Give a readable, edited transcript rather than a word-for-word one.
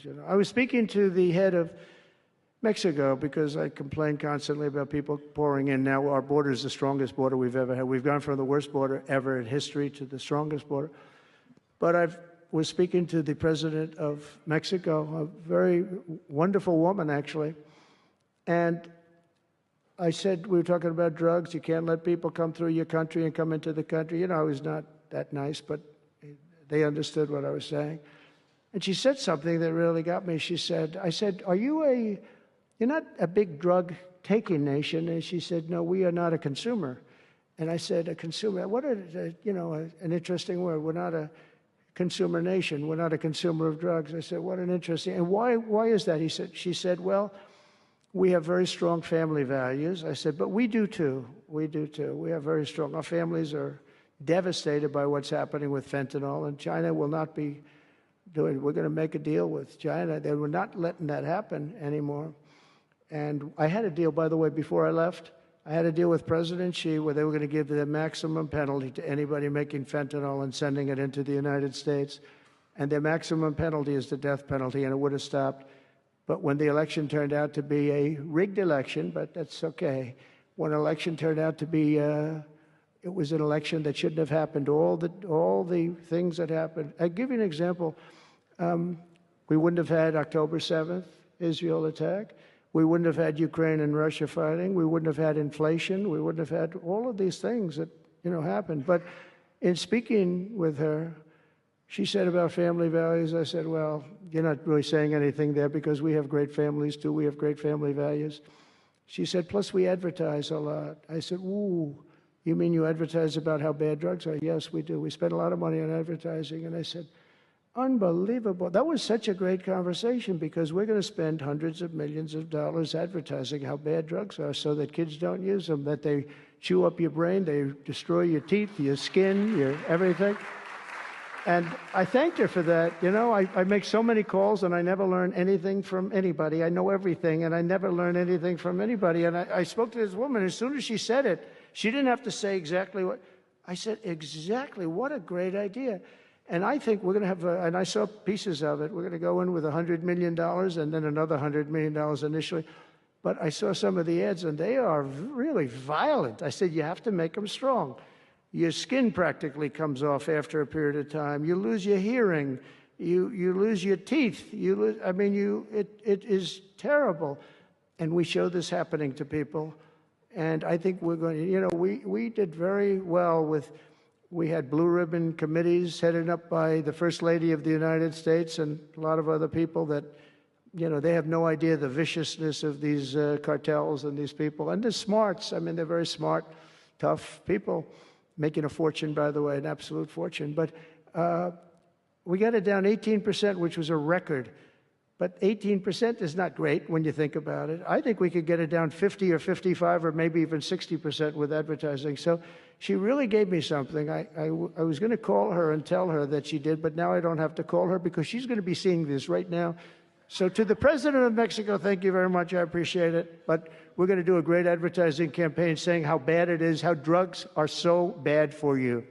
drugs. You know, I was speaking to the head of Mexico because I complain constantly about people pouring in. Now our border is the strongest border we've ever had. We've gone from the worst border ever in history to the strongest border. But I was speaking to the president of Mexico, a very wonderful woman, actually, and I said, we were talking about drugs. You can't let people come through your country and come into the country. You know, I was not that nice, but they understood what I was saying. And she said something that really got me. She said, I said, you're not a big drug-taking nation? And she said, no, we are not a consumer. And I said, a consumer, what an interesting word. We're not a consumer nation. We're not a consumer of drugs. I said, what an interesting, and why is that? She said, well, we have very strong family values. I said, but we do too. We do too. We have very strong. Our families are devastated by what's happening with fentanyl, and China will not be doing. We're going to make a deal with China. They were not letting that happen anymore. And I had a deal, by the way, before I left. I had a deal with President Xi where they were going to give the maximum penalty to anybody making fentanyl and sending it into the United States. And their maximum penalty is the death penalty, and it would have stopped. But when the election turned out to be a rigged election, but that's okay. When an election turned out to be, it was an election that shouldn't have happened. All the things that happened. I'll give you an example. We wouldn't have had October 7th, Israel attack. We wouldn't have had Ukraine and Russia fighting. We wouldn't have had inflation. We wouldn't have had all of these things that, happened. But in speaking with her, she said about family values, I said, well, you're not really saying anything there because we have great families too. We have great family values. She said, plus we advertise a lot. I said, ooh, you mean you advertise about how bad drugs are? Yes, we do. We spend a lot of money on advertising. And I said, unbelievable. That was such a great conversation because we're going to spend hundreds of millions of dollars advertising how bad drugs are so that kids don't use them, that they chew up your brain, they destroy your teeth, your skin, your everything. And I thanked her for that. I make so many calls and I never learn anything from anybody. I know everything and I never learn anything from anybody. And I spoke to this woman. As soon as she said it, she didn't have to say exactly what. I said, exactly. What a great idea. And I think we're going to have, and I saw pieces of it, we're going to go in with $100 million and then another $100 million initially. But I saw some of the ads and they are really violent. I said, you have to make them strong. Your skin practically comes off after a period of time. You lose your hearing. You lose your teeth. It is terrible. And we show this happening to people. And I think we're going to, we did very well with, we had blue ribbon committees headed up by the First Lady of the United States and a lot of other people that, they have no idea the viciousness of these cartels and these people. And they're smarts. They're very smart, tough people. Making a fortune, by the way, an absolute fortune. But we got it down 18%, which was a record. But 18% is not great when you think about it. I think we could get it down 50 or 55 or maybe even 60% with advertising. So she really gave me something. I was going to call her and tell her that she did, but now I don't have to call her because she's going to be seeing this right now. So to the President of Mexico, thank you very much. I appreciate it. But we're going to do a great advertising campaign saying how bad it is, how drugs are so bad for you.